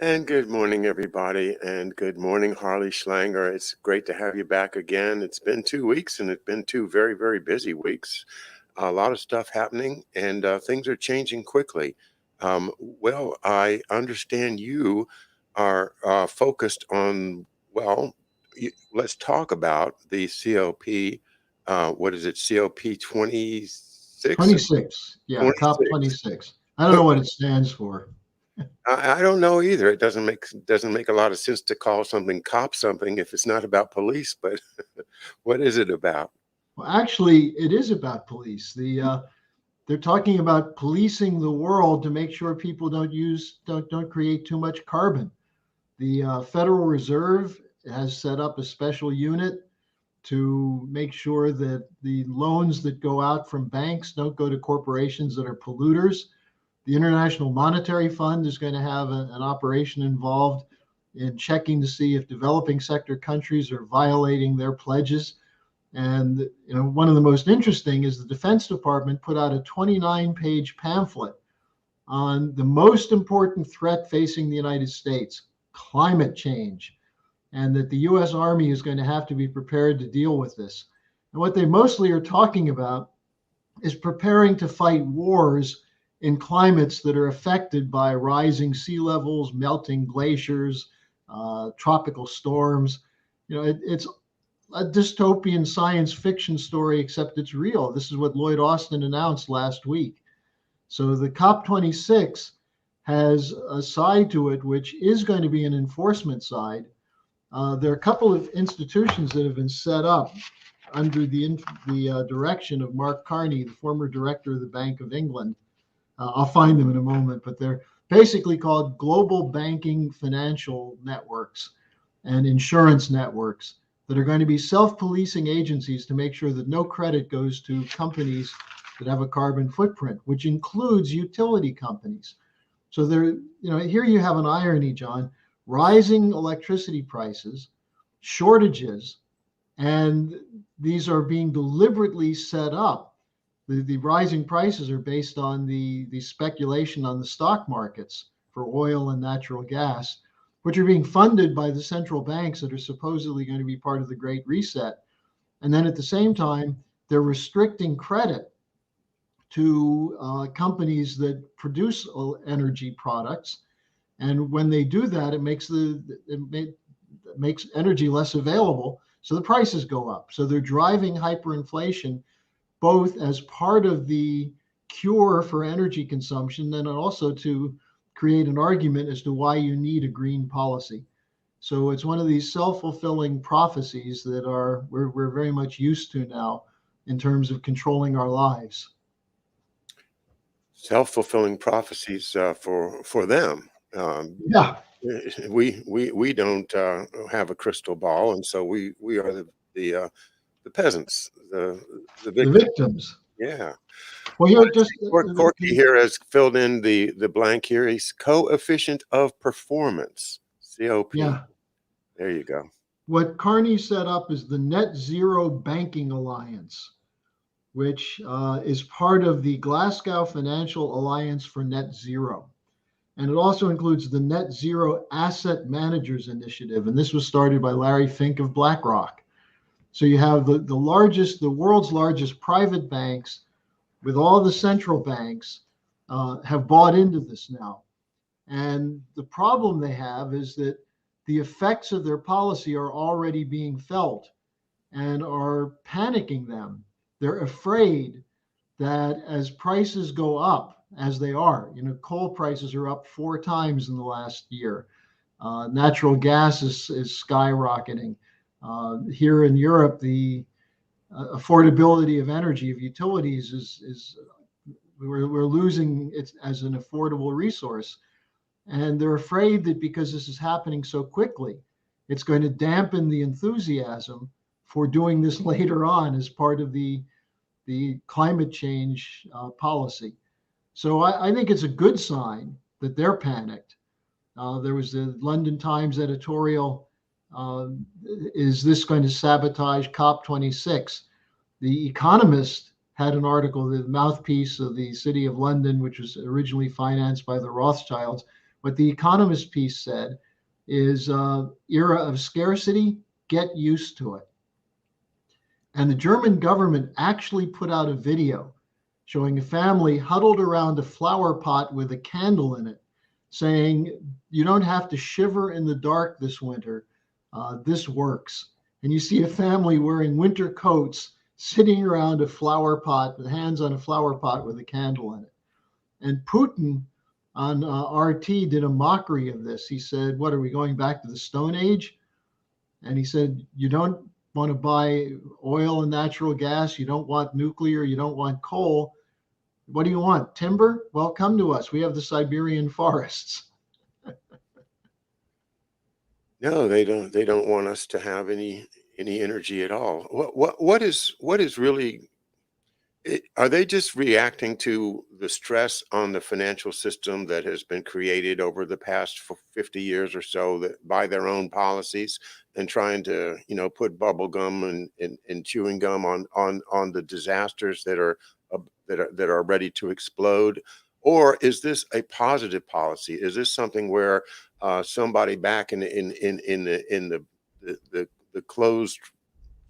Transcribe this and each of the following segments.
And good morning, everybody. And good morning, Harley Schlanger. It's great to have you back again. It's been 2 weeks, and it's been two very, very busy weeks. A lot of stuff happening, and things are changing quickly. I understand you are focused on, well, let's talk about the COP. What is it, COP 26? 26. Yeah, COP 26. 26. I don't know what it stands for. I don't know either. It doesn't make a lot of sense to call something cop something if it's not about police. But what is it about? Well, actually, it is about police. They're talking about policing the world to make sure people don't create too much carbon. The Federal Reserve has set up a special unit to make sure that the loans that go out from banks don't go to corporations that are polluters. The International Monetary Fund is going to have an operation involved in checking to see if developing sector countries are violating their pledges. And one of the most interesting is the Defense Department put out a 29-page pamphlet on the most important threat facing the United States, climate change, and that the US Army is going to have to be prepared to deal with this. And what they mostly are talking about is preparing to fight wars in climates that are affected by rising sea levels, melting glaciers, tropical storms. It's a dystopian science fiction story, except it's real. This is what Lloyd Austin announced last week. So the COP26 has a side to it, which is going to be an enforcement side. There are a couple of institutions that have been set up under the direction of Mark Carney, the former director of the Bank of England. I'll find them in a moment, but they're basically called global banking financial networks and insurance networks that are going to be self-policing agencies to make sure that no credit goes to companies that have a carbon footprint, which includes utility companies. So here you have an irony, John: rising electricity prices, shortages, and these are being deliberately set up. The rising prices are based on the speculation on the stock markets for oil and natural gas, which are being funded by the central banks that are supposedly going to be part of the Great Reset. And then at the same time, they're restricting credit to companies that produce energy products. And when they do that, it makes energy less available, so the prices go up. So they're driving hyperinflation, both as part of the cure for energy consumption, and also to create an argument as to why you need a green policy. So it's one of these self-fulfilling prophecies that we're very much used to now in terms of controlling our lives. Self-fulfilling prophecies for them. Yeah. We don't have a crystal ball, and so we are the peasants, the victims. Yeah. Well, here just Corky here has filled in the blank here. He's coefficient of performance, COP. Yeah. There you go. What Carney set up is the Net Zero Banking Alliance, which is part of the Glasgow Financial Alliance for Net Zero. And it also includes the Net Zero Asset Managers Initiative. And this was started by Larry Fink of BlackRock. So you have the world's largest private banks with all the central banks have bought into this now. And the problem they have is that the effects of their policy are already being felt and are panicking them. They're afraid that as prices go up, as they are, coal prices are up 4 times in the last year. Natural gas is skyrocketing. Here in Europe, the affordability of energy, of utilities, we're losing it as an affordable resource. And they're afraid that because this is happening so quickly, it's going to dampen the enthusiasm for doing this later on as part of the climate change policy. So I think it's a good sign that they're panicked. There was the London Times editorial, is this going to sabotage COP26? The Economist had an article, the mouthpiece of the City of London, which was originally financed by the Rothschilds, What the Economist piece said is era of scarcity, get used to it. And the German government actually put out a video showing a family huddled around a flower pot with a candle in it, saying, you don't have to shiver in the dark this winter. This works. And you see a family wearing winter coats sitting around a flower pot, with hands on a flower pot with a candle in it. And Putin on RT did a mockery of this. He said, what, are we going back to the Stone Age? And he said, you don't want to buy oil and natural gas. You don't want nuclear. You don't want coal. What do you want? Timber? Well, come to us. We have the Siberian forests. No, they don't. They don't want us to have any energy at all. What is really? Are they just reacting to the stress on the financial system that has been created over the past 50 years or so that by their own policies and trying to, put bubble gum and chewing gum on the disasters that are ready to explode? Or is this a positive policy? Is this something where somebody back in the closed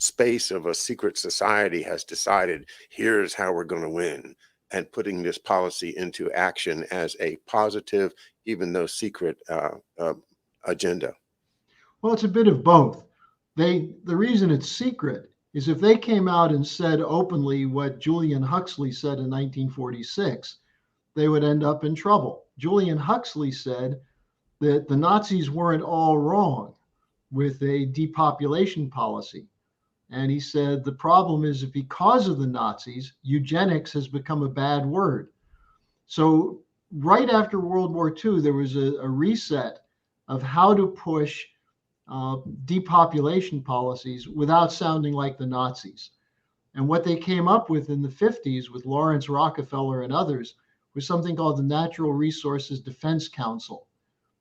space of a secret society has decided, here's how we're going to win, and putting this policy into action as a positive, even though secret agenda? Well, it's a bit of both. The reason it's secret is if they came out and said openly what Julian Huxley said in 1946, they would end up in trouble. Julian Huxley said that the Nazis weren't all wrong with a depopulation policy. And he said the problem is that because of the Nazis, eugenics has become a bad word. So right after World War II, there was a reset of how to push depopulation policies without sounding like the Nazis. And what they came up with in the 50s with Lawrence Rockefeller and others was something called the Natural Resources Defense Council,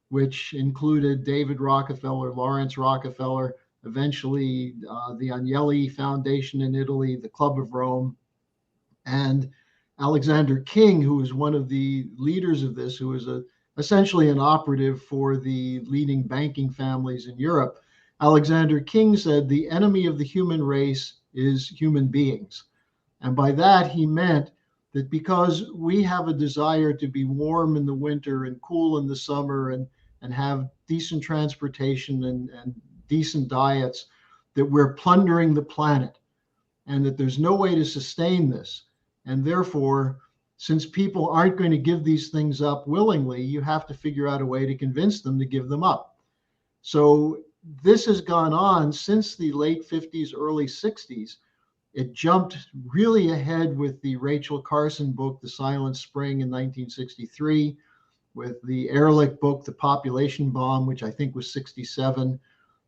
which included David Rockefeller, Lawrence Rockefeller, eventually the Agnelli Foundation in Italy, the Club of Rome, and Alexander King, who was one of the leaders of this, who was essentially an operative for the leading banking families in Europe. Alexander King said the enemy of the human race is human beings. And by that, he meant that because we have a desire to be warm in the winter and cool in the summer and have decent transportation and decent diets, that we're plundering the planet and that there's no way to sustain this. And therefore, since people aren't going to give these things up willingly, you have to figure out a way to convince them to give them up. So this has gone on since the late 50s, early 60s. It jumped really ahead with the Rachel Carson book, The Silent Spring in 1963, with the Ehrlich book, The Population Bomb, which I think was 67.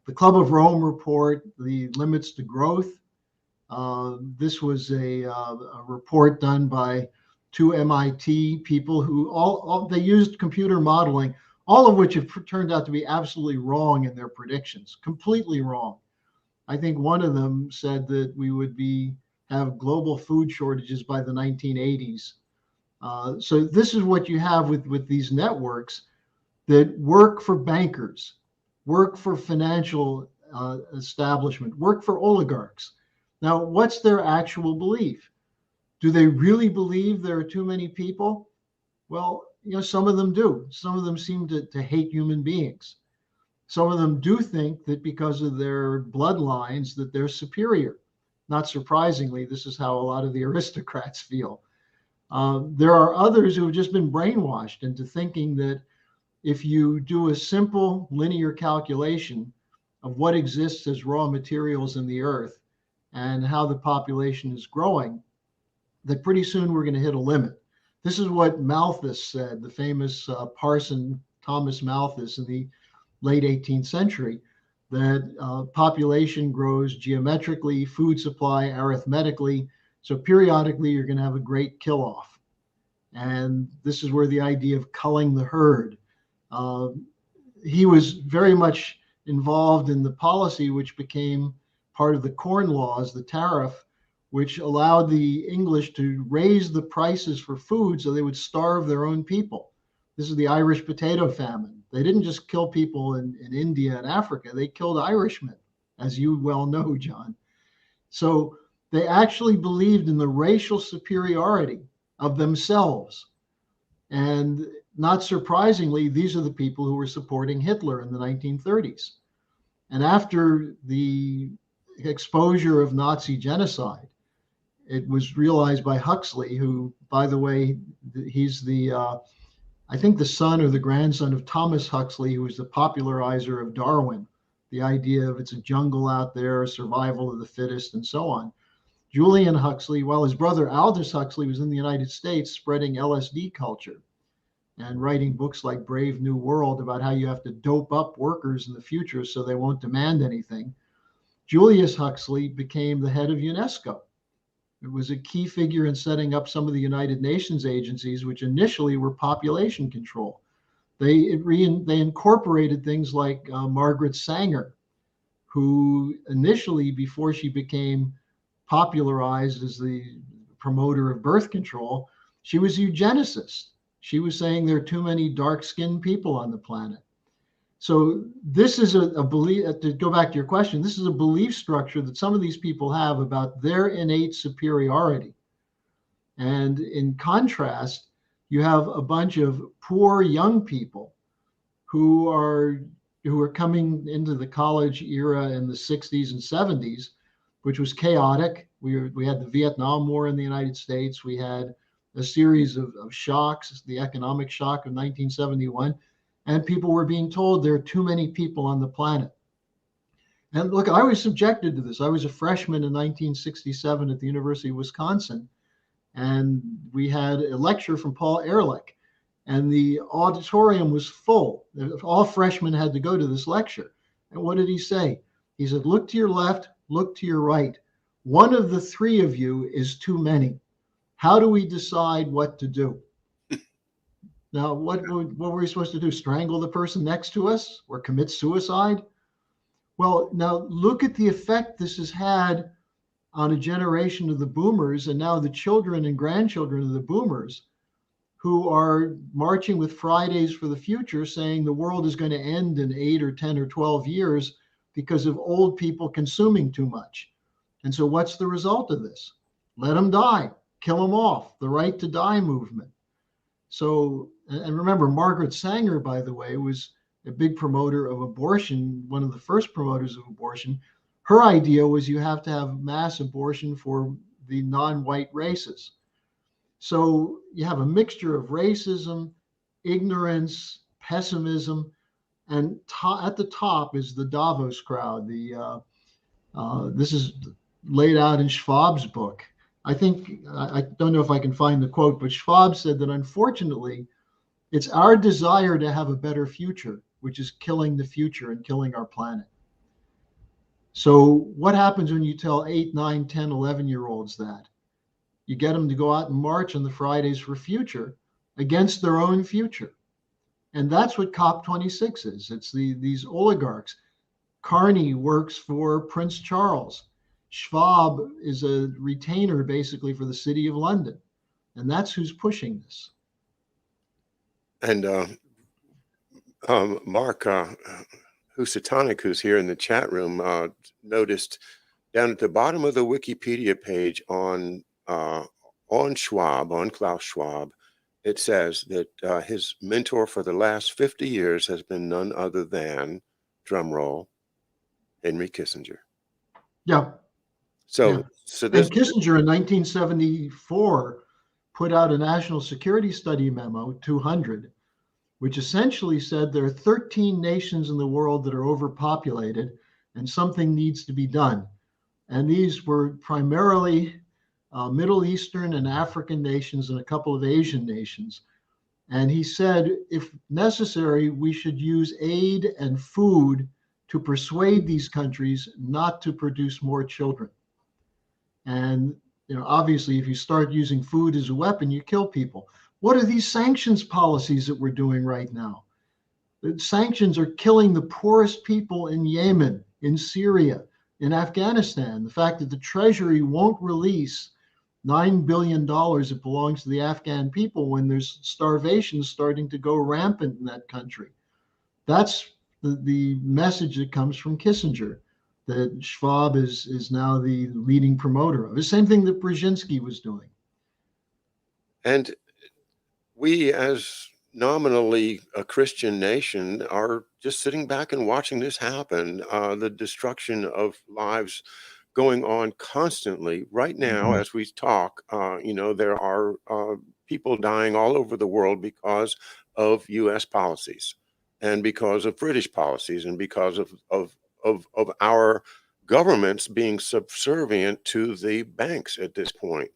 The Club of Rome report, The Limits to Growth. This was a report done by two MIT people who all they used computer modeling, all of which have turned out to be absolutely wrong in their predictions, completely wrong. I think one of them said that we would have global food shortages by the 1980s. So this is what you have with these networks that work for bankers, work for financial establishment, work for oligarchs. Now, what's their actual belief? Do they really believe there are too many people? Well, some of them do. Some of them seem to hate human beings. Some of them do think that because of their bloodlines that they're superior. Not surprisingly, this is how a lot of the aristocrats feel. There are others who have just been brainwashed into thinking that if you do a simple linear calculation of what exists as raw materials in the earth and how the population is growing, that pretty soon we're going to hit a limit. This is what Malthus said, the famous parson Thomas Malthus in the late 18th century, that population grows geometrically, food supply arithmetically. So periodically you're going to have a great kill-off. And this is where the idea of culling the herd. He was very much involved in the policy which became part of the Corn Laws, the tariff, which allowed the English to raise the prices for food so they would starve their own people. This is the Irish potato famine. They didn't just kill people in India and Africa, they killed Irishmen, as you well know, John. So they actually believed in the racial superiority of themselves. And not surprisingly, these are the people who were supporting Hitler in the 1930s. And after the exposure of Nazi genocide, it was realized by Huxley, who, by the way, he's the, I think the son or the grandson of Thomas Huxley, who was the popularizer of Darwin, the idea of it's a jungle out there, survival of the fittest, and so on. Julian Huxley, while his brother Aldous Huxley was in the United States spreading LSD culture and writing books like Brave New World about how you have to dope up workers in the future so they won't demand anything, Julius Huxley became the head of UNESCO. It was a key figure in setting up some of the United Nations agencies, which initially were population control. They incorporated things like Margaret Sanger, who initially, before she became popularized as the promoter of birth control, she was a eugenicist. She was saying there are too many dark-skinned people on the planet. So this is a belief, to go back to your question, this is a belief structure that some of these people have about their innate superiority. And in contrast, you have a bunch of poor young people who are coming into the college era in the 60s and 70s, which was chaotic. We had the Vietnam War in the United States. We had a series of shocks, the economic shock of 1971, and people were being told there are too many people on the planet. And look, I was subjected to this. I was a freshman in 1967 at the University of Wisconsin, and we had a lecture from Paul Ehrlich, and the auditorium was full. All freshmen had to go to this lecture. And what did he say? He said, look to your left, look to your right. One of the three of you is too many. How do we decide what to do? Now, what were we supposed to do? Strangle the person next to us or commit suicide? Well, now look at the effect this has had on a generation of the boomers and now the children and grandchildren of the boomers who are marching with Fridays for the Future, saying the world is going to end in 8 or 10 or 12 years because of old people consuming too much. And so what's the result of this? Let them die, kill them off, the right to die movement. So, and remember, Margaret Sanger, by the way, was a big promoter of abortion, one of the first promoters of abortion. Her idea was you have to have mass abortion for the non-white races. So you have a mixture of racism, ignorance, pessimism, and at the top is the Davos crowd. This is laid out in Schwab's book. I think, I don't know if I can find the quote, but Schwab said that unfortunately, it's our desire to have a better future, which is killing the future and killing our planet. So what happens when you tell 8, 9, 10, 11-year-olds that? You get them to go out and march on the Fridays for Future against their own future. And that's what COP26 is. It's these oligarchs. Carney works for Prince Charles. Schwab is a retainer basically for the City of London. And that's who's pushing this. And Mark Husatonic, who's here in the chat room, noticed down at the bottom of the Wikipedia page on Schwab, on Klaus Schwab, it says that his mentor for the last 50 years has been none other than, drumroll, Henry Kissinger. Yeah. So this, and Kissinger in 1974 put out a national security study memo, 200, which essentially said there are 13 nations in the world that are overpopulated and something needs to be done. And these were primarily Middle Eastern and African nations and a couple of Asian nations. And he said, if necessary, we should use aid and food to persuade these countries not to produce more children. And obviously, if you start using food as a weapon, you kill people. What are these sanctions policies that we're doing right now? The sanctions are killing the poorest people in Yemen, in Syria, in Afghanistan. The fact that the Treasury won't release $9 billion that belongs to the Afghan people when there's starvation starting to go rampant in that country. That's the message that comes from Kissinger, that Schwab is now the leading promoter of. The same thing that Brzezinski was doing. And we, as nominally a Christian nation, are just sitting back and watching this happen. The destruction of lives going on constantly. Right now, as we talk, there are people dying all over the world because of U.S. policies and because of British policies and because of our governments being subservient to the banks at this point.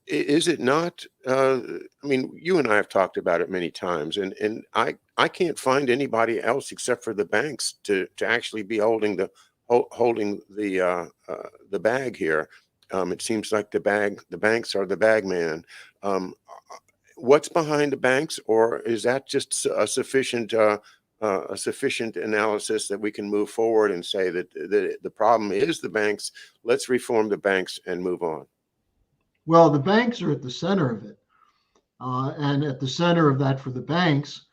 Is it not? I mean, you and I have talked about it many times, and I can't find anybody else except for the banks to actually be holding the bag here. It seems like the banks are the bag man. What's behind the banks, or is that just a sufficient analysis that we can move forward and say that the problem is the banks? Let's reform the banks and move on. Well, the banks are at the center of it. And at the center of that for the banks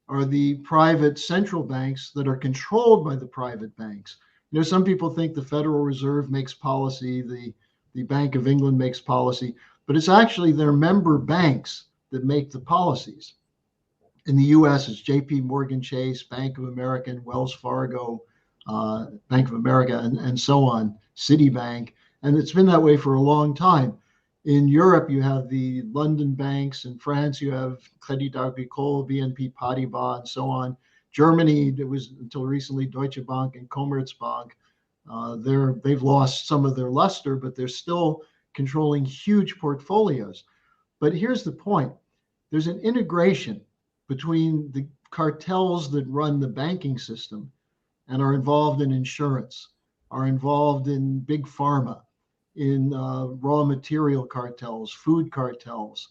are the private central banks that are controlled by the private banks. Some people think the Federal Reserve makes policy, the Bank of England makes policy, but it's actually their member banks that make the policies. In the US, it's JP Morgan Chase, Bank of America, Wells Fargo, Bank of America, and so on, Citibank. And it's been that way for a long time. In Europe, you have the London banks. In France, you have Crédit Agricole, BNP Paribas, and so on. Germany, it was until recently Deutsche Bank and Commerzbank. They've lost some of their luster, but they're still controlling huge portfolios. But here's the point. There's an integration between the cartels that run the banking system and are involved in insurance, are involved in big pharma, in raw material cartels, food cartels.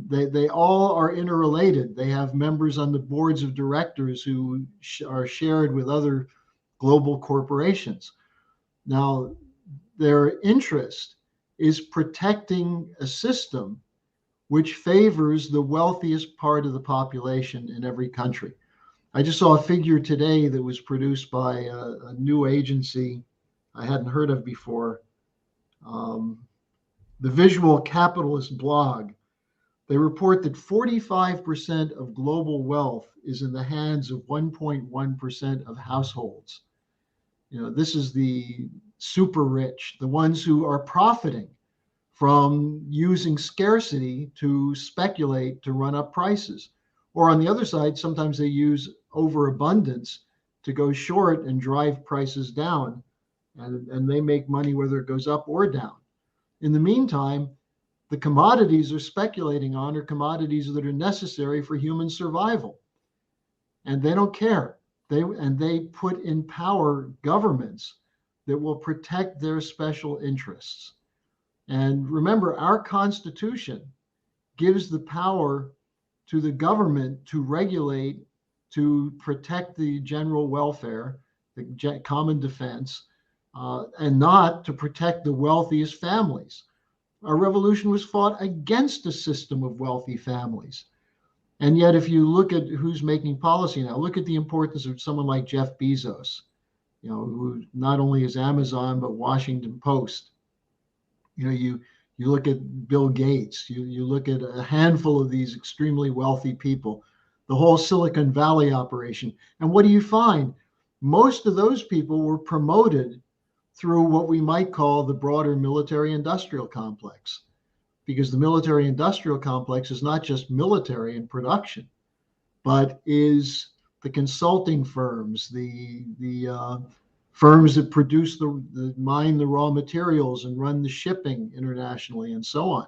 They all are interrelated. They have members on the boards of directors who are shared with other global corporations. Now, their interest is protecting a system which favors the wealthiest part of the population in every country. I just saw a figure today that was produced by a new agency I hadn't heard of before. The Visual Capitalist blog. They report that 45% of global wealth is in the hands of 1.1% of households. This is the super rich, the ones who are profiting from using scarcity to speculate, to run up prices. Or on the other side, sometimes they use overabundance to go short and drive prices down, and they make money whether it goes up or down. In the meantime, the commodities they're speculating on are commodities that are necessary for human survival. And they don't care. They put in power governments that will protect their special interests. And remember, our Constitution gives the power to the government to regulate, to protect the general welfare, the common defense, and not to protect the wealthiest families. Our revolution was fought against a system of wealthy families. And yet, if you look at who's making policy now, look at the importance of someone like Jeff Bezos, who not only is Amazon, but Washington Post. You look at Bill Gates, you look at a handful of these extremely wealthy people, the whole Silicon Valley operation. And what do you find? Most of those people were promoted through what we might call the broader military-industrial complex, because the military-industrial complex is not just military and production, but is the consulting firms, the firms that produce mine the raw materials and run the shipping internationally and so on.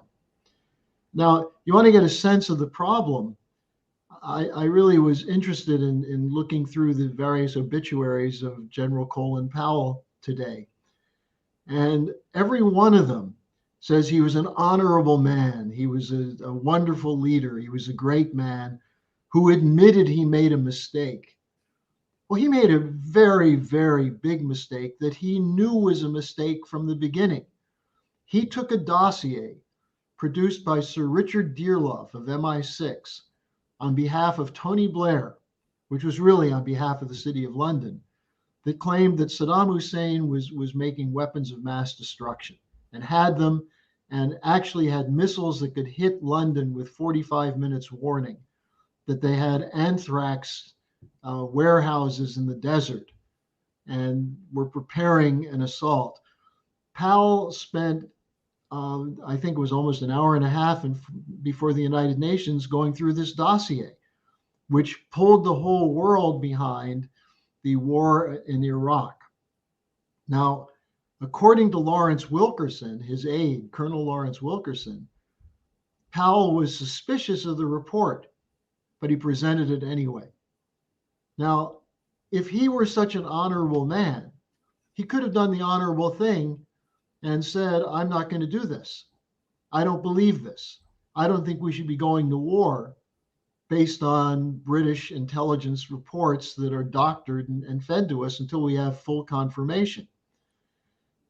Now, you want to get a sense of the problem. I really was interested in looking through the various obituaries of General Colin Powell today. And every one of them says he was an honorable man. He was a wonderful leader. He was a great man who admitted he made a mistake. Well, he made a very, very big mistake that he knew was a mistake from the beginning. He took a dossier produced by Sir Richard Dearlove of MI6 on behalf of Tony Blair, which was really on behalf of the City of London, that claimed that Saddam Hussein was making weapons of mass destruction and had them, and actually had missiles that could hit London with 45 minutes warning, that they had anthrax warehouses in the desert and were preparing an assault. Powell spent, I think it was almost an hour and a half before the United Nations going through this dossier, which pulled the whole world behind the war in Iraq. Now, according to Lawrence Wilkerson, his aide, Colonel Lawrence Wilkerson, Powell was suspicious of the report, but he presented it anyway. Now, if he were such an honorable man, he could have done the honorable thing and said, I'm not going to do this. I don't believe this. I don't think we should be going to war based on British intelligence reports that are doctored and fed to us until we have full confirmation.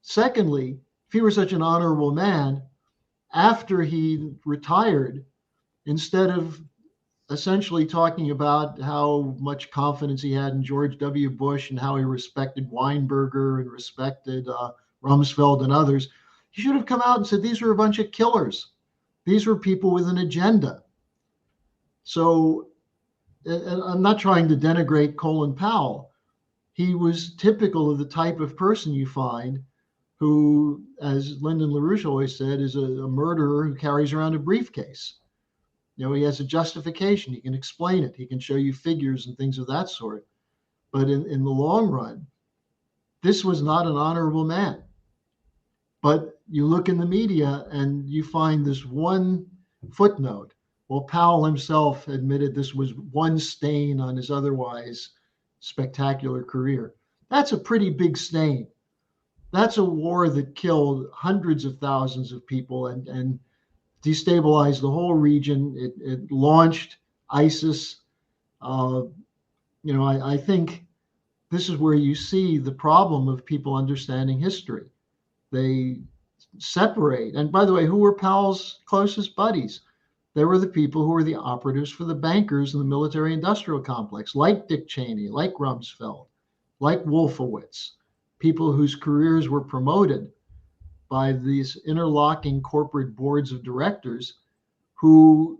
Secondly, if he were such an honorable man, after he retired, instead of essentially talking about how much confidence he had in George W. Bush and how he respected Weinberger and respected Rumsfeld and others, he should have come out and said, these were a bunch of killers. These were people with an agenda. So, and I'm not trying to denigrate Colin Powell. He was typical of the type of person you find who, as Lyndon LaRouche always said, is a murderer who carries around a briefcase. You know, he has a justification. He can explain it. He can show you figures and things of that sort. But in the long run, this was not an honorable man. But you look in the media and you find this one footnote. Well, Powell himself admitted this was one stain on his otherwise spectacular career. That's a pretty big stain. That's a war that killed hundreds of thousands of people and destabilized the whole region. It launched ISIS. I think this is where you see the problem of people understanding history. They separate. And by the way, who were Powell's closest buddies? They were the people who were the operatives for the bankers in the military-industrial complex, like Dick Cheney, like Rumsfeld, like Wolfowitz, people whose careers were promoted by these interlocking corporate boards of directors who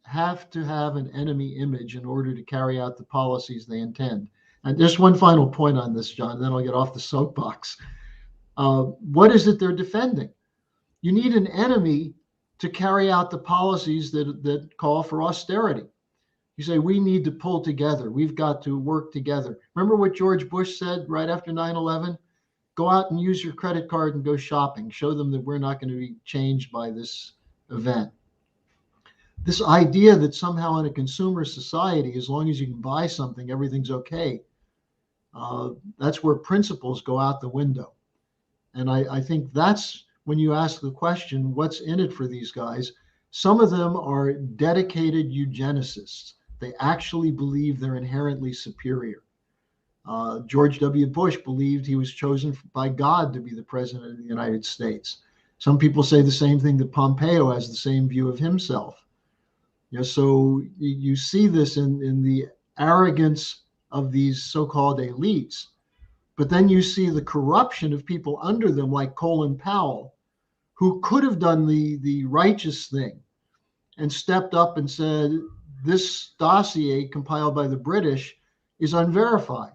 have to have an enemy image in order to carry out the policies they intend. And just one final point on this, John, and then I'll get off the soapbox. What is it they're defending? You need an enemy to carry out the policies that call for austerity. You say, we need to pull together. We've got to work together. Remember what George Bush said right after 9/11? Go out and use your credit card and go shopping. Show them that we're not going to be changed by this event. This idea that somehow in a consumer society, as long as you can buy something, everything's okay. That's where principles go out the window. And I think that's when you ask the question, what's in it for these guys? Some of them are dedicated eugenicists. They actually believe they're inherently superior. George W. Bush believed he was chosen by God to be the president of the United States. Some people say the same thing, that Pompeo has the same view of himself. So you see this in the arrogance of these so-called elites. But then you see the corruption of people under them, like Colin Powell, who could have done the righteous thing and stepped up and said, this dossier compiled by the British is unverified.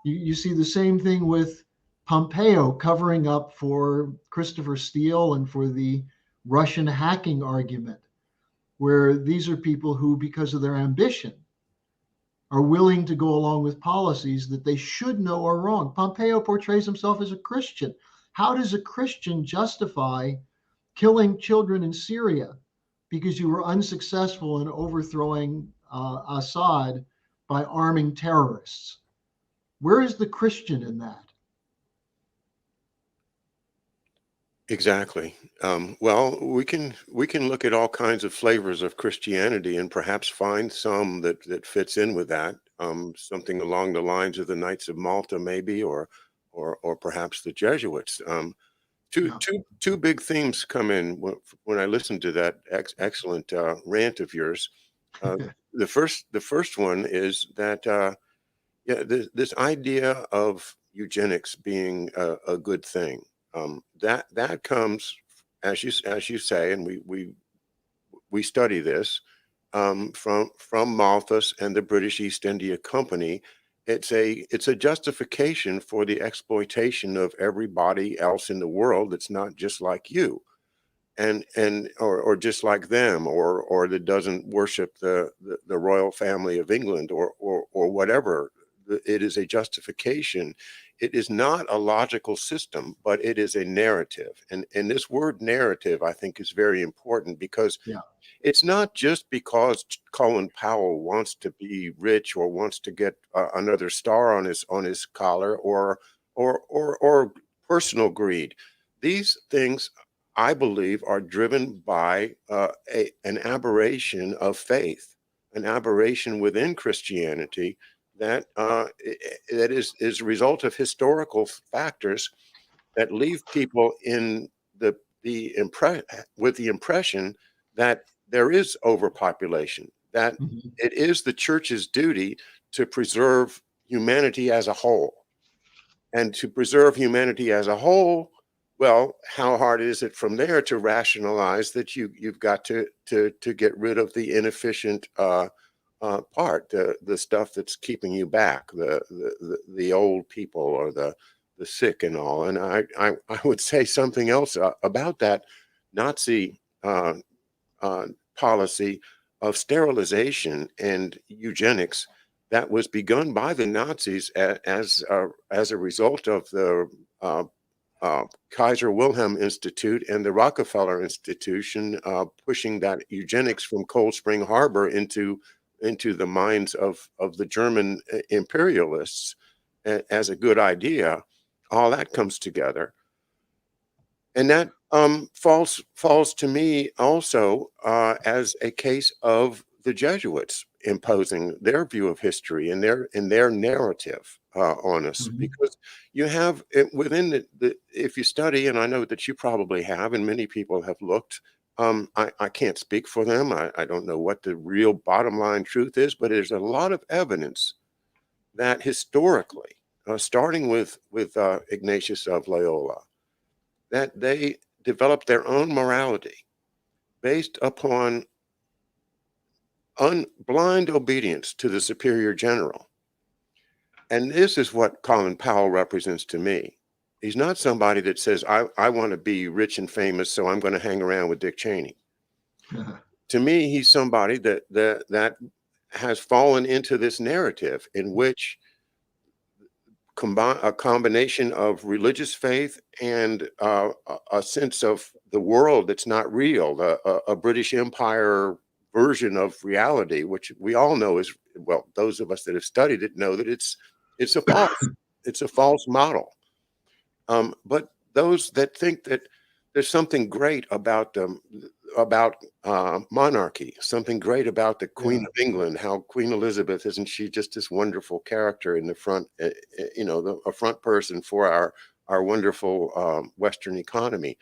You see the same thing with Pompeo covering up for Christopher Steele and for the Russian hacking argument, where these are people who, because of their ambition, are willing to go along with policies that they should know are wrong. Pompeo portrays himself as a Christian. How does a Christian justify killing children in Syria because you were unsuccessful in overthrowing Assad by arming terrorists? Where is the Christian in that? Exactly. Well, we can look at all kinds of flavors of Christianity and perhaps find some that fits in with that. Something along the lines of the Knights of Malta, maybe, or perhaps the Jesuits. Yeah. Two big themes come in when I listen to that excellent rant of yours. Uh, the first one is that yeah, this idea of eugenics being a good thing, that comes, as you say, and we study this, from Malthus and the British East India Company. It's a justification for the exploitation of everybody else in the world that's not just like you, or just like them, or that doesn't worship the royal family of England, or whatever. It is a justification. It is not a logical system, but it is a narrative. And this word narrative, I think, is very important, because Yeah. it's not just because Colin Powell wants to be rich, or wants to get another star on his collar, or personal greed. These things, I believe, are driven by an aberration of faith, an aberration within Christianity that is a result of historical factors that leave people in with the impression that there is overpopulation, that Mhm. it is the church's duty to preserve humanity as a whole. And to preserve humanity as a whole, well, how hard is it from there to rationalize that you've got to get rid of the inefficient part, the stuff that's keeping you back, the old people, or the sick and all. And I would say something else about that Nazi uh, policy of sterilization and eugenics that was begun by the Nazis as a result of the uh, Kaiser Wilhelm Institute and the Rockefeller Institution pushing that eugenics from Cold Spring Harbor into the minds of the German imperialists as a good idea. All that comes together, and that falls to me also as a case of the Jesuits imposing their view of history and their narrative on us, Mhm. because you have it within if you study, and I know that you probably have, and many people have looked. I can't speak for them. I don't know what the real bottom line truth is, but there's a lot of evidence that historically, starting with Ignatius of Loyola, that they developed their own morality based upon blind obedience to the superior general. And this is what Colin Powell represents to me. He's not somebody that says, I want to be rich and famous, so I'm going to hang around with Dick Cheney. To me, he's somebody that has fallen into this narrative in which a combination of religious faith and a sense of the world that's not real, a British Empire version of reality, which we all know is, well, those of us that have studied it know that it's a false model. But those that think that there's something great about monarchy, something great about the Queen Yeah. of England, how Queen Elizabeth, isn't she just this wonderful character in the front, a front person for our wonderful Western economy.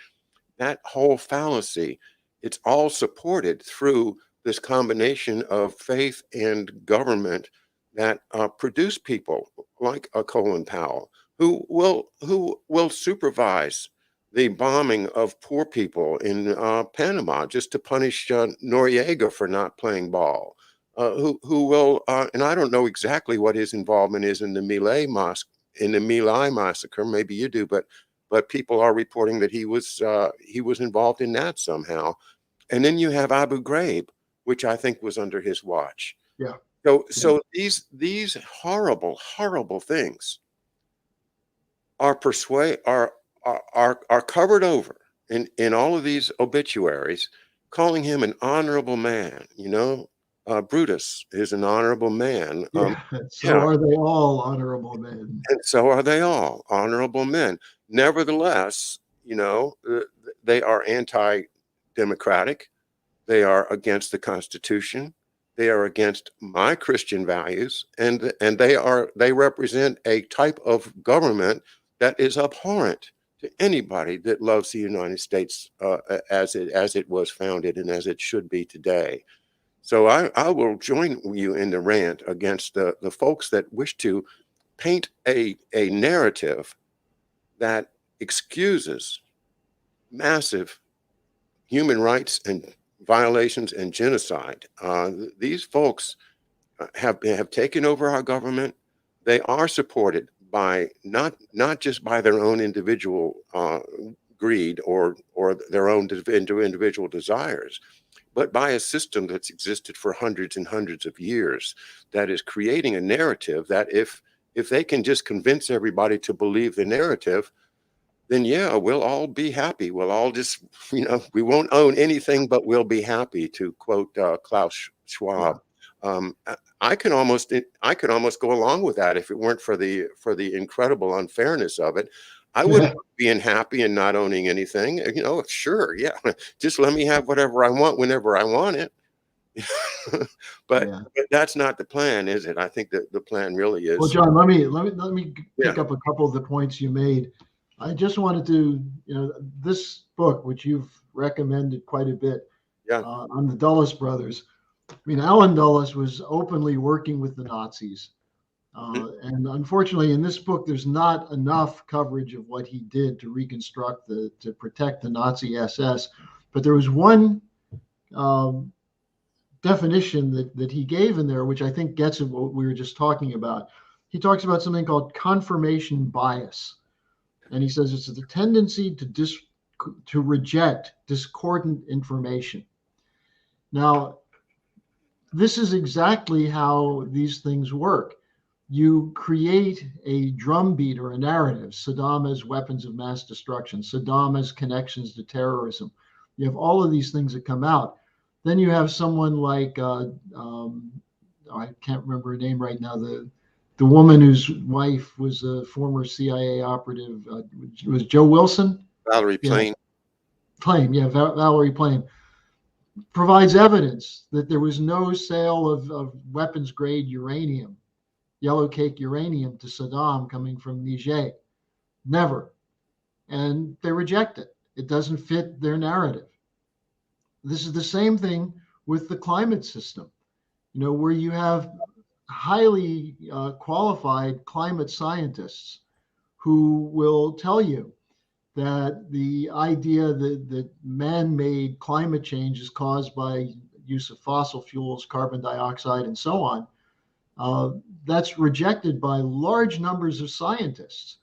That whole fallacy, it's all supported through this combination of faith and government that produce people like a Colin Powell who will supervise the bombing of poor people in Panama just to punish Noriega for not playing ball. Who will and I don't know exactly what his involvement is in the My massacre. Maybe you do, but people are reporting that he was involved in that somehow. And then you have Abu Ghraib, which I think was under his watch. Yeah. So Yeah. so these horrible things are covered over in all of these obituaries, calling him an honorable man. Brutus is an honorable man. Yeah. So Yeah, are they all honorable men? and so are they all honorable men. Nevertheless, they are anti-democratic. They are against the Constitution. They are against my Christian values, and they represent a type of government that is abhorrent to anybody that loves the United States as it was founded and as it should be today. So I will join you in the rant against the folks that wish to paint a narrative that excuses massive human rights and violations and genocide. These folks have taken over our government. They are supported by not just by their own individual greed or their own individual desires, but by a system that's existed for hundreds and hundreds of years that is creating a narrative that if they can just convince everybody to believe the narrative, then yeah, we'll all be happy. We'll all just, we won't own anything, but we'll be happy, to quote Klaus Yeah. Schwab. I can almost go along with that if it weren't for the incredible unfairness of it. I wouldn't being happy and not owning anything. Sure, yeah, just let me have whatever I want whenever I want it. but, Yeah. but that's not the plan, is it? I think that the plan really is. Well, John, let me Yeah. pick up a couple of the points you made. I just wanted to, this book, which you've recommended quite a bit, Yeah. on the Dulles brothers. I mean, Alan Dulles was openly working with the Nazis. And unfortunately, in this book, there's not enough coverage of what he did to reconstruct to protect the Nazi SS. But there was one definition that he gave in there, which I think gets at what we were just talking about. He talks about something called confirmation bias. And he says it's the tendency to reject discordant information. Now, this is exactly how these things work. You create a drumbeat or a narrative. Saddam has weapons of mass destruction. Saddam has connections to terrorism. You have all of these things that come out. Then you have someone like, I can't remember her name right now, the woman whose wife was a former CIA operative, was Joe Wilson? Valerie Plame. Plame, yeah, Valerie Plame, provides evidence that there was no sale of weapons grade uranium, yellow cake uranium, to Saddam coming from Niger. Never. And they reject it. It doesn't fit their narrative. This is the same thing with the climate system, where you have highly qualified climate scientists who will tell you that the idea that man-made climate change is caused by use of fossil fuels, carbon dioxide, and so on, that's rejected by large numbers of scientists.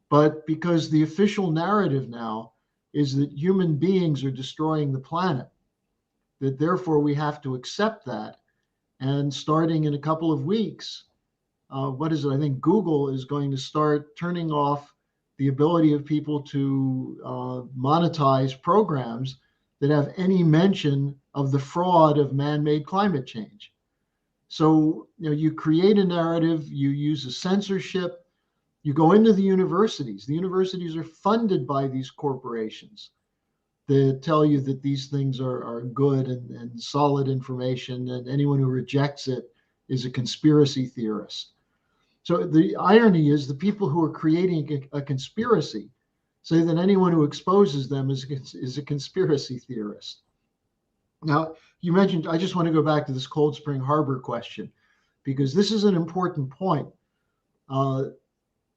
But because the official narrative now is that human beings are destroying the planet, that therefore we have to accept that. And starting in a couple of weeks, I think Google is going to start turning off the ability of people to monetize programs that have any mention of the fraud of man-made climate change. So, you create a narrative, you use a censorship, you go into the universities. The universities are funded by these corporations that tell you that these things are good and solid information, and anyone who rejects it is a conspiracy theorist. So the irony is the people who are creating a conspiracy say that anyone who exposes them is a conspiracy theorist. Now, you mentioned, I just want to go back to this Cold Spring Harbor question, because this is an important point.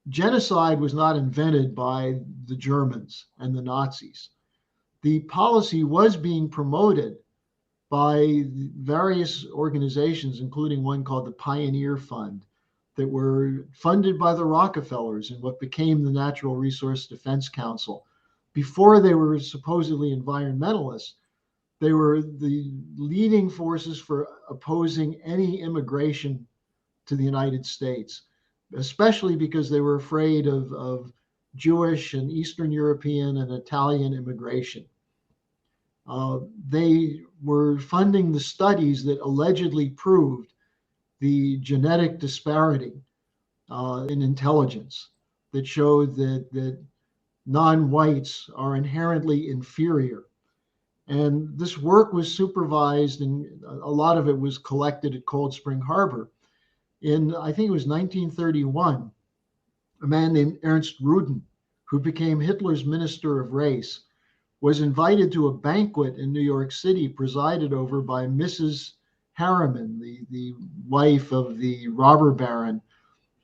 Genocide was not invented by the Germans and the Nazis. The policy was being promoted by various organizations, including one called the Pioneer Fund, that were funded by the Rockefellers and what became the Natural Resource Defense Council. Before they were supposedly environmentalists, they were the leading forces for opposing any immigration to the United States, especially because they were afraid of Jewish and Eastern European and Italian immigration. They were funding the studies that allegedly proved the genetic disparity in intelligence, that showed that non-whites are inherently inferior. And this work was supervised, and a lot of it was collected at Cold Spring Harbor. I think it was 1931, a man named Ernst Rudin, who became Hitler's minister of race, was invited to a banquet in New York City presided over by Mrs. Harriman, the wife of the robber baron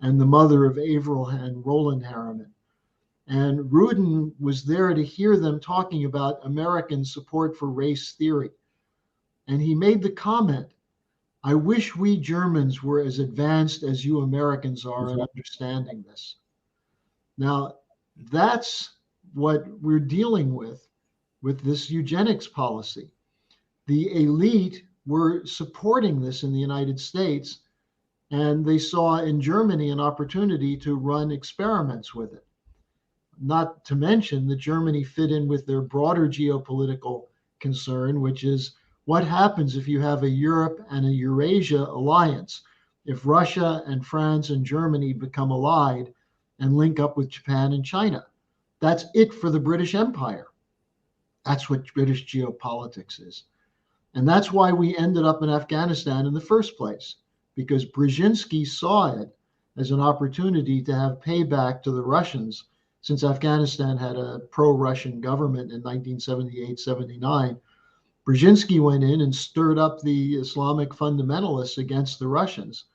and the mother of Averil and Roland Harriman. And Rudin was there to hear them talking about American support for race theory. And he made the comment, I wish we Germans were as advanced as you Americans are in understanding this. Now, that's what we're dealing with this eugenics policy. The elite were supporting this in the United States, and they saw in Germany an opportunity to run experiments with it. Not to mention that Germany fit in with their broader geopolitical concern, which is what happens if you have a Europe and a Eurasia alliance, if Russia and France and Germany become allied and link up with Japan and China. That's it for the British Empire. That's what British geopolitics is. And that's why we ended up in Afghanistan in the first place, because Brzezinski saw it as an opportunity to have payback to the Russians, since Afghanistan had a pro-Russian government in 1978-79. Brzezinski went in and stirred up the Islamic fundamentalists against the Russians.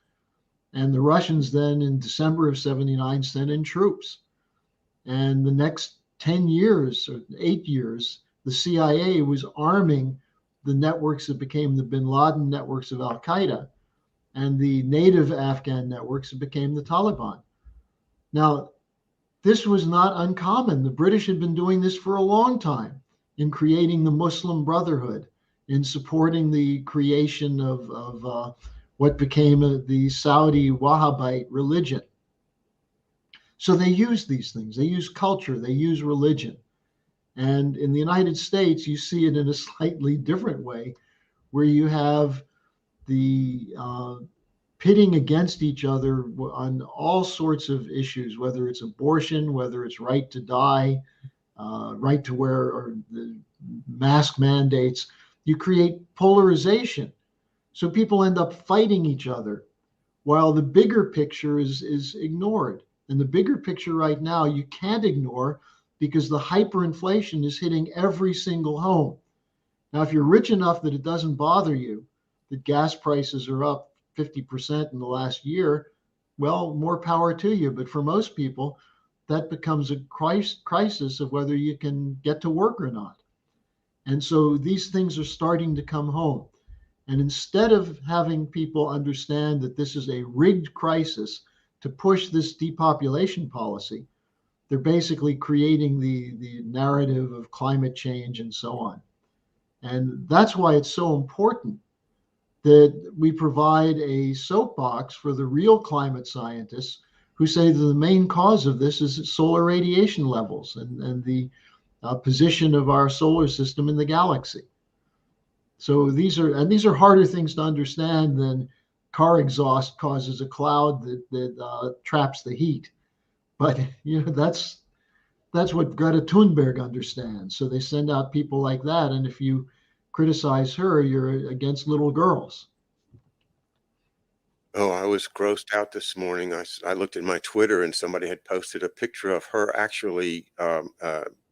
And the Russians then in December of 79 sent in troops. And the next 10 years or 8 years, the CIA was arming the networks that became the bin Laden networks of Al-Qaeda and the native Afghan networks that became the Taliban. Now, this was not uncommon. The British had been doing this for a long time in creating the Muslim Brotherhood, in supporting the creation of what became the Saudi Wahhabite religion. So they use these things. They use culture. They use religion. And in the United States, you see it in a slightly different way, where you have the pitting against each other on all sorts of issues, whether it's abortion, whether it's right to die, right to wear, or the mask mandates. You create polarization. So people end up fighting each other while the bigger picture is ignored. And the bigger picture right now, you can't ignore, because the hyperinflation is hitting every single home. Now, if you're rich enough that it doesn't bother you, that gas prices are up 50% in the last year, well, more power to you. But for most people, that becomes a crisis of whether you can get to work or not. And so these things are starting to come home. And instead of having people understand that this is a rigged crisis to push this depopulation policy, they're basically creating the narrative of climate change and so on. And that's why it's so important that we provide a soapbox for the real climate scientists who say that the main cause of this is solar radiation levels and the position of our solar system in the galaxy. So these are harder things to understand than car exhaust causes a cloud that traps the heat. But that's what Greta Thunberg understands. So they send out people like that, and if you criticize her, you're against little girls. Oh, I was grossed out this morning. I looked at my Twitter and somebody had posted a picture of her actually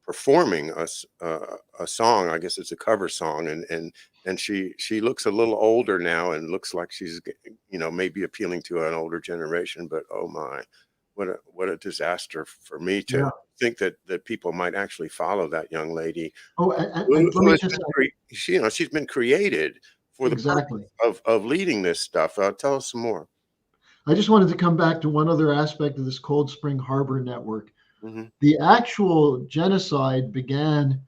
performing a song. I guess it's a cover song, and she looks a little older now and looks like she's maybe appealing to an older generation. But oh my, what a disaster for me to Yeah. think that people might actually follow that young lady. Oh, and let Who me has just she's been created for the exactly. purpose of leading this stuff. Tell us some more. I just wanted to come back to one other aspect of this Cold Spring Harbor network. Hmm. The actual genocide began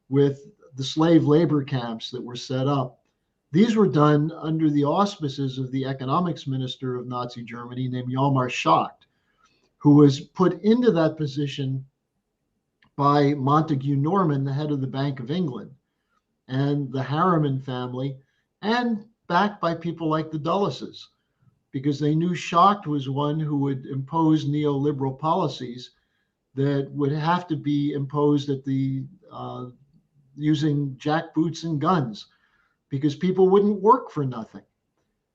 with the slave labor camps that were set up. These were done under the auspices of the economics minister of Nazi Germany named Hjalmar Schacht, who was put into that position by Montague Norman, the head of the Bank of England, and the Harriman family, and backed by people like the Dulleses, because they knew Schacht was one who would impose neoliberal policies that would have to be imposed at the using jackboots and guns, because people wouldn't work for nothing.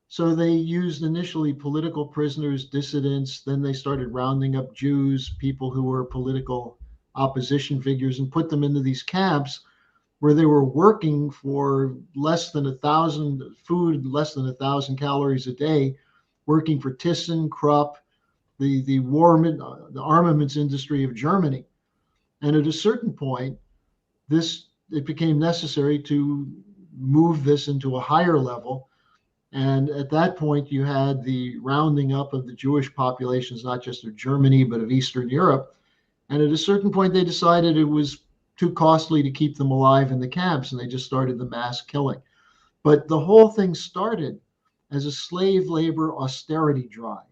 So they used initially political prisoners, dissidents. Then they started rounding up Jews, people who were political opposition figures and put them into these camps where they were working for less than 1,000 calories a day, working for Thyssen, Krupp, the armaments industry of Germany. And at a certain point, it became necessary to move this into a higher level. And at that point, you had the rounding up of the Jewish populations, not just of Germany, but of Eastern Europe. And at a certain point, they decided it was too costly to keep them alive in the camps, and they just started the mass killing. But the whole thing started as a slave labor austerity drive.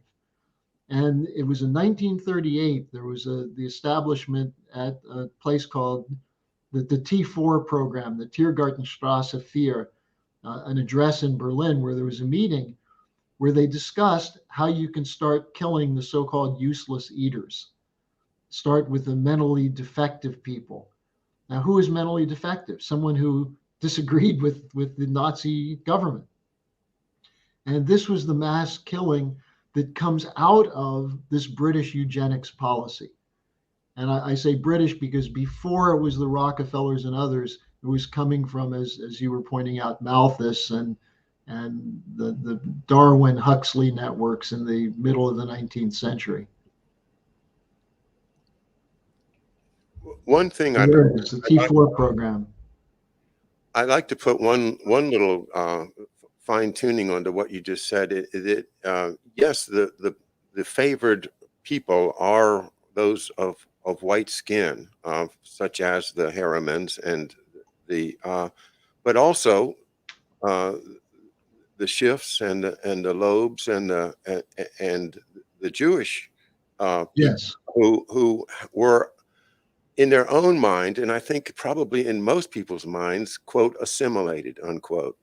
And it was in 1938, there was the establishment at a place called the T4 program, the Tiergartenstrasse 4, an address in Berlin where there was a meeting where they discussed how you can start killing the so-called useless eaters. Start with the mentally defective people. Now, who is mentally defective? Someone who disagreed with the Nazi government. And this was the mass killing that comes out of this British eugenics policy. And I say British because before it was the Rockefellers and others, it was coming from, as you were pointing out, Malthus and the Darwin Huxley networks in the middle of the 19th century. One thing It's the T4 program. I'd like to put one little fine tuning onto what you just said. Yes, the favored people are those of white skin, such as the Harrimans and but also the Schiffs and the Lobes and the Jewish Yes, who were in their own mind, and I think probably in most people's minds, quote, assimilated, unquote,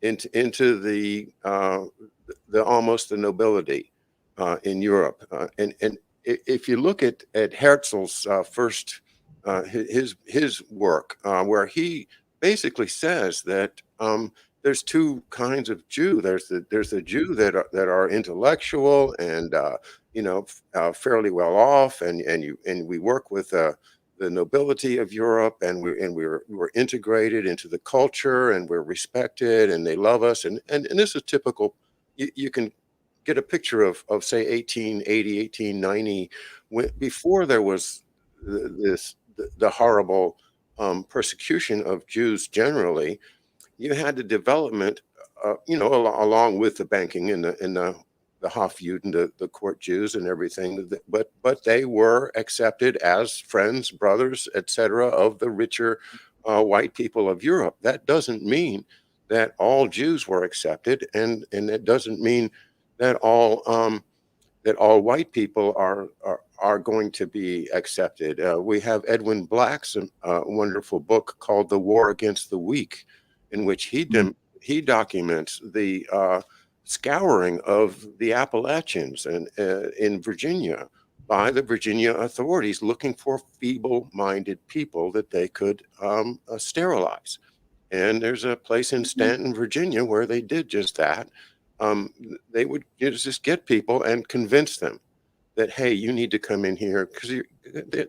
into the almost the nobility in Europe. And if you look at Herzl's first his work, where he basically says that there's two kinds of Jew. There's the Jew that are intellectual and fairly well off, and we work with the nobility of Europe, and we're integrated into the culture, and we're respected, and they love us, and this is typical. You can get a picture of say 1880, 1890, before there was the horrible persecution of Jews generally. You had the development, along with the banking and the Hofjuden, the court Jews and everything, but they were accepted as friends, brothers, etc., of the richer white people of Europe. That doesn't mean that all Jews were accepted, and it doesn't mean that all white people are going to be accepted. We have Edwin Black's wonderful book called "The War Against the Weak," in which he documents the scouring of the Appalachians and in Virginia by the Virginia authorities, looking for feeble-minded people that they could sterilize. And there's a place in Stanton, Virginia, where they did just that. They would just get people and convince them that, hey, you need to come in here, because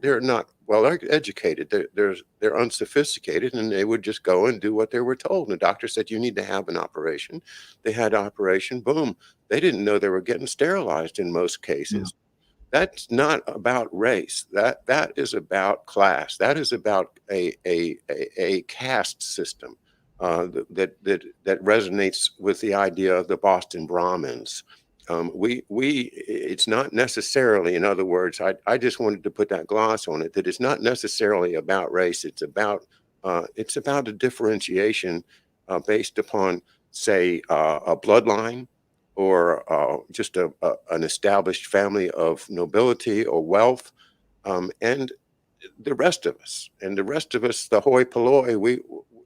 they're not well educated. They're unsophisticated, and they would just go and do what they were told. And the doctor said, you need to have an operation. They had an operation. Boom. They didn't know they were getting sterilized in most cases. Yeah. That's not about race. That is about class. That is about a caste system that resonates with the idea of the Boston Brahmins. It's not necessarily, in other words, I just wanted to put that gloss on it, that it's not necessarily about race. It's about a differentiation based upon, say, a bloodline, or just an established family of nobility or wealth, and the rest of us. And the rest of us, the hoi polloi,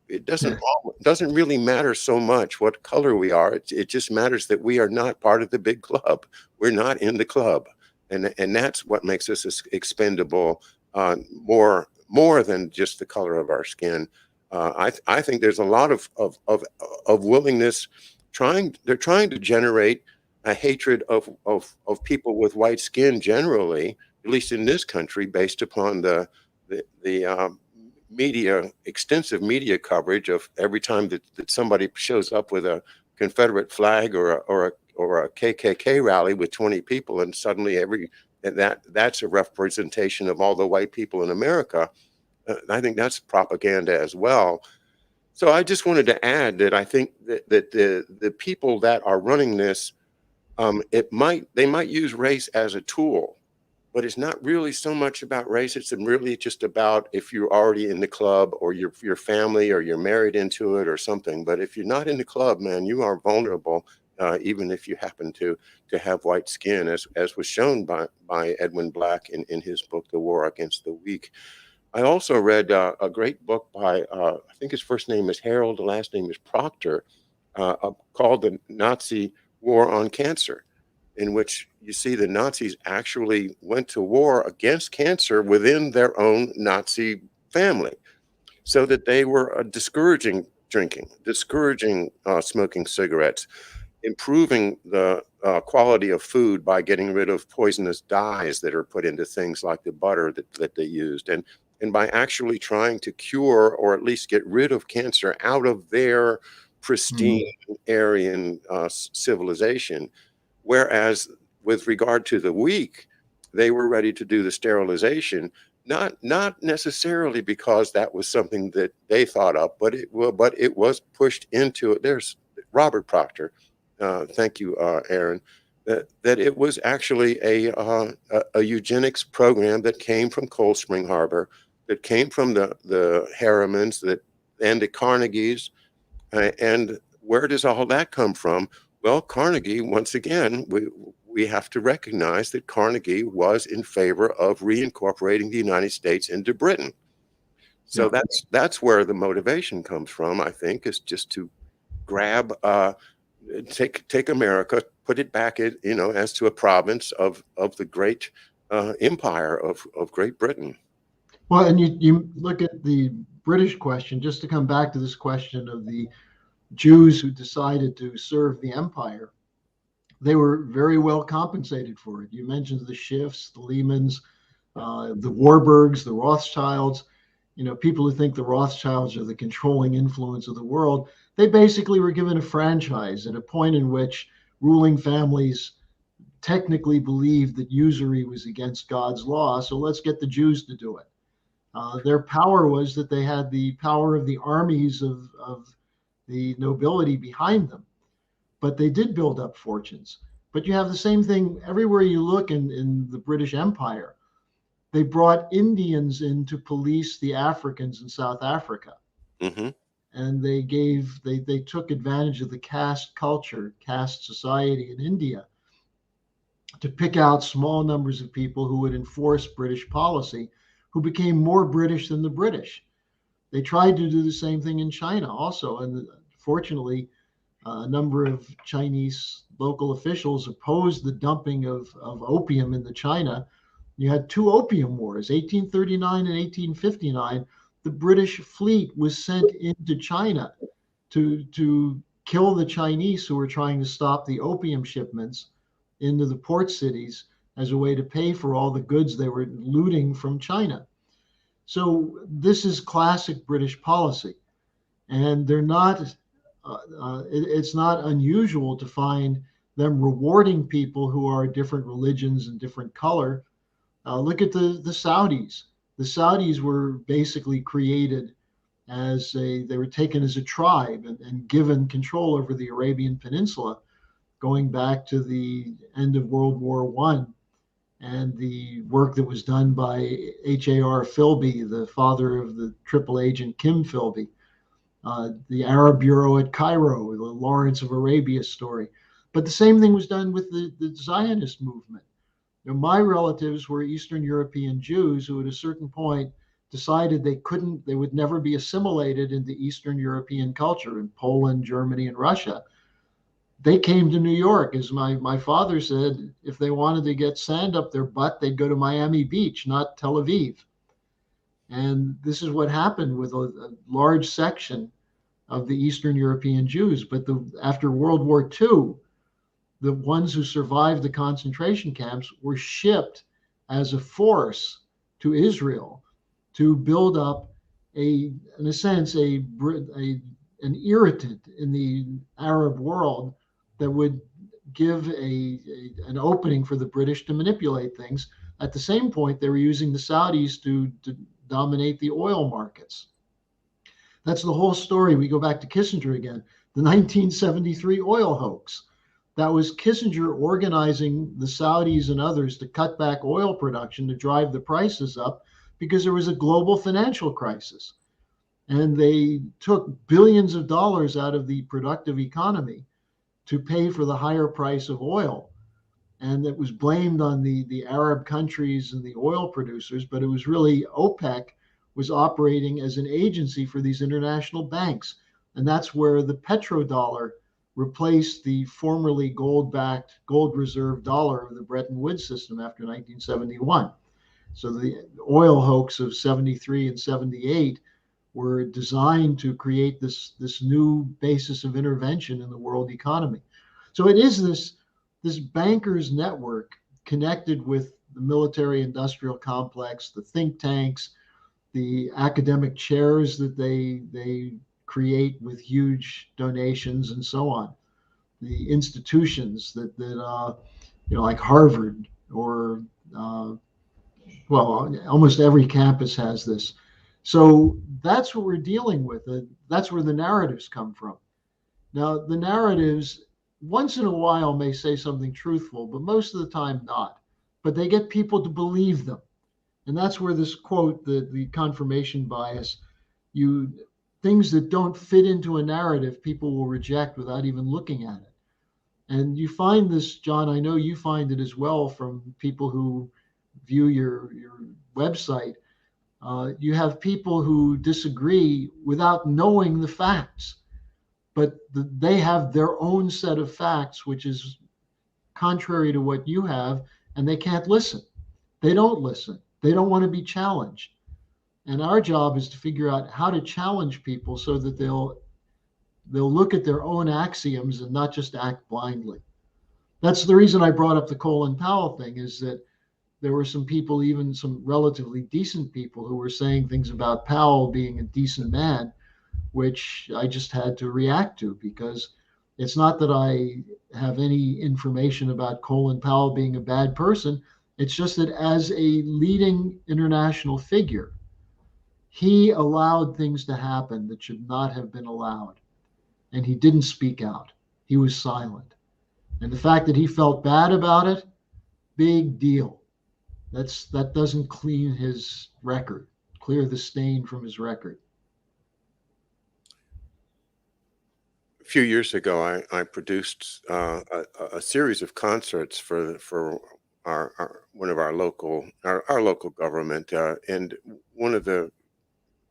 it doesn't really matter so much what color we are. It just matters that we are not part of the big club. We're not in the club, and that's what makes us expendable, more than just the color of our skin. I think there's a lot of willingness. They're trying to generate a hatred of people with white skin generally, at least in this country, based upon the the media, extensive media coverage of every time that somebody shows up with a Confederate flag or a KKK rally with 20 people, and suddenly that's a representation of all the white people in America. I think that's propaganda as well. So I just wanted to add that I think that the people that are running this, they might use race as a tool, but it's not really so much about race. It's really just about if you're already in the club, or your family, or you're married into it or something. But if you're not in the club, man, you are vulnerable, even if you happen to have white skin, as was shown by Edwin Black in his book, The War Against the Weak. I also read a great book by, I think his first name is Harold, the last name is Proctor, called The Nazi War on Cancer, in which you see the Nazis actually went to war against cancer within their own Nazi family, so that they were discouraging drinking, discouraging smoking cigarettes, improving the quality of food by getting rid of poisonous dyes that are put into things like the butter that they used, and by actually trying to cure, or at least get rid of cancer out of their pristine Aryan civilization. Whereas with regard to the weak, they were ready to do the sterilization, not necessarily because that was something that they thought up, but it was pushed into it. There's Robert Proctor. Thank you, Aaron. That it was actually a eugenics program that came from Cold Spring Harbor, that came from the Harrimans, and the Carnegies. And where does all that come from? Well, Carnegie, once again, we have to recognize that Carnegie was in favor of reincorporating the United States into Britain. So Yeah. that's where the motivation comes from, I think, is just to grab, take America, put it back in, as to a province of the great empire of Great Britain. Well, and you look at the British question, just to come back to this question of the Jews who decided to serve the empire. They were very well compensated for it. You mentioned the Schiffs, the Lehmans, the Warburgs, the Rothschilds. People who think the Rothschilds are the controlling influence of the world, they basically were given a franchise at a point in which ruling families technically believed that usury was against God's law. So let's get the Jews to do it. Their power was that they had the power of the armies of the nobility behind them, but they did build up fortunes. But you have the same thing everywhere you look in the British Empire. They brought Indians in to police the Africans in South Africa. Mm-hmm. And they took advantage of the caste culture, caste society in India to pick out small numbers of people who would enforce British policy, who became more British than the British. They tried to do the same thing in China also. And fortunately, a number of Chinese local officials opposed the dumping of opium into China. You had two Opium Wars, 1839 and 1859. The British fleet was sent into China to kill the Chinese who were trying to stop the opium shipments into the port cities as a way to pay for all the goods they were looting from China. So this is classic British policy, and they're not. It's not unusual to find them rewarding people who are different religions and different color. Look at the Saudis. The Saudis were basically created they were taken as a tribe and given control over the Arabian Peninsula, going back to the end of World War I, and the work that was done by H.A.R. Philby, the father of the triple agent Kim Philby. The Arab Bureau at Cairo, the Lawrence of Arabia story. But the same thing was done with the Zionist movement. My relatives were Eastern European Jews who at a certain point decided they would never be assimilated into Eastern European culture in Poland, Germany, and Russia. They came to New York. As my father said, if they wanted to get sand up their butt, they'd go to Miami Beach, not Tel Aviv. And this is what happened with a large section of the Eastern European Jews. But after World War II, the ones who survived the concentration camps were shipped as a force to Israel to build up in a sense, an irritant in the Arab world that would give an opening for the British to manipulate things. At the same point, they were using the Saudis to dominate the oil markets. That's the whole story. We go back to Kissinger again, the 1973 oil hoax. That was Kissinger organizing the Saudis and others to cut back oil production to drive the prices up because there was a global financial crisis. And they took billions of dollars out of the productive economy to pay for the higher price of oil. And it was blamed on the Arab countries and the oil producers, but it was really OPEC was operating as an agency for these international banks. And that's where the petrodollar replaced the formerly gold-backed, gold reserve dollar of the Bretton Woods system after 1971. So the oil hoax of 73 and 78 were designed to create this new basis of intervention in the world economy. So it is this bankers network connected with the military industrial complex, the think tanks, the academic chairs that they create with huge donations and so on, the institutions that like Harvard or well, almost every campus has this. So that's what we're dealing with. That's where the narratives come from. Now, the narratives once in a while may say something truthful, but most of the time not. But they get people to believe them. And that's where this quote, the confirmation bias, things that don't fit into a narrative, people will reject without even looking at it. And you find this, John, I know you find it as well from people who view your website. You have people who disagree without knowing the facts, but they have their own set of facts, which is contrary to what you have, and they can't listen. They don't listen. They don't want to be challenged. And our job is to figure out how to challenge people so that they'll look at their own axioms and not just act blindly. That's the reason I brought up the Colin Powell thing, is that there were some people, even some relatively decent people, who were saying things about Powell being a decent man, which I just had to react to, because it's not that I have any information about Colin Powell being a bad person. It's just that as a leading international figure, he allowed things to happen that should not have been allowed. And he didn't speak out. He was silent. And the fact that he felt bad about it, big deal. That doesn't clear the stain from his record. A few years ago, I produced a series of concerts for our one of our local government, and one of the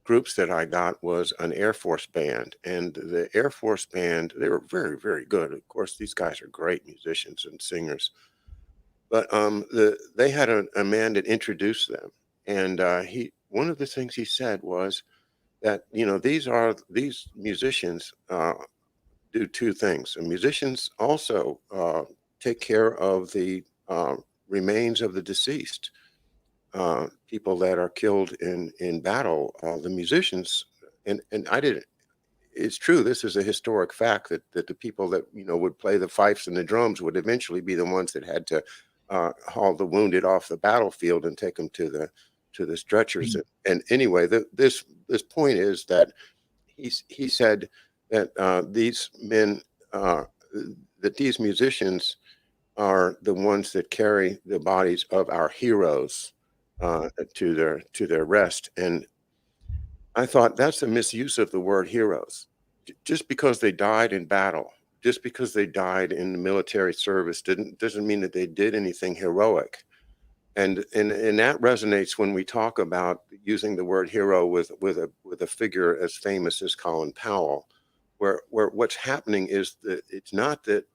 groups that I got was an Air Force band, and the Air Force band, they were very, very good. Of course, these guys are great musicians and singers, but they had a man that introduced them, and one of the things he said was that these musicians do two things. And musicians also take care of the remains of the deceased. People that are killed in battle, the musicians, and I didn't. It's true. This is a historic fact that the people that would play the fifes and the drums would eventually be the ones that had to haul the wounded off the battlefield and take them to the stretchers. And anyway, this point is that he said that these men, that these musicians are the ones that carry the bodies of our heroes to their rest. And I thought that's a misuse of the word heroes. Just because they died in battle, just because they died in the military service doesn't mean that they did anything heroic. And that resonates when we talk about using the word hero with a figure as famous as Colin Powell, where what's happening is that it's not that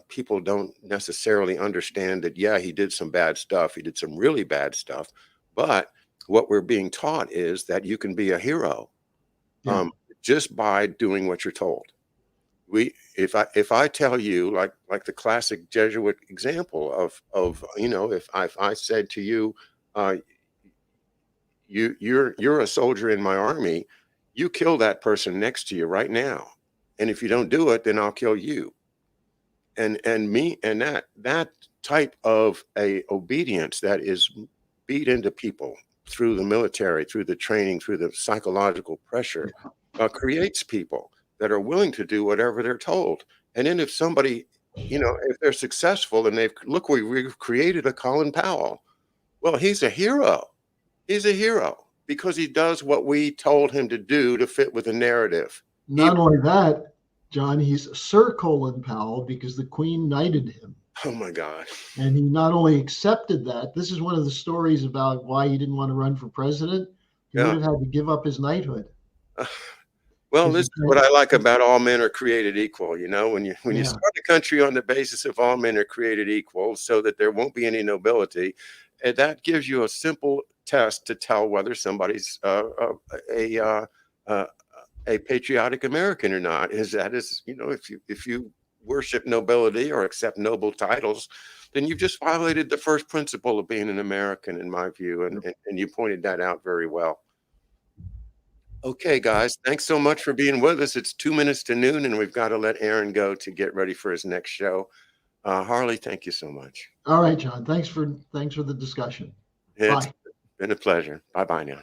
people don't necessarily understand that, yeah, he did some bad stuff. He did some really bad stuff. But what we're being taught is that you can be a hero just by doing what you're told. If I tell you, like the classic Jesuit example of if I said to you, you're a soldier in my army. You kill that person next to you right now, and if you don't do it, then I'll kill you. And me and that type of a obedience that is beat into people through the military, through the training, through the psychological pressure, creates people that are willing to do whatever they're told. And then if somebody, if they're successful and look, we've created a Colin Powell. Well, he's a hero. He's a hero because he does what we told him to do to fit with the narrative. Not only that, John, he's Sir Colin Powell because the Queen knighted him. Oh my God. And he not only accepted that, this is one of the stories about why he didn't want to run for president. He would have had to give up his knighthood. Well, this is what I like about all men are created equal. When you start a country on the basis of all men are created equal, so that there won't be any nobility, and that gives you a simple test to tell whether somebody's a patriotic American or not. If you worship nobility or accept noble titles, then you've just violated the first principle of being an American, in my view, and you pointed that out very well. Okay, guys, thanks so much for being with us. It's 2 minutes to noon, and we've got to let Aaron go to get ready for his next show. Harley, thank you so much. All right, John. Thanks for the discussion. It's been a pleasure. Bye-bye now.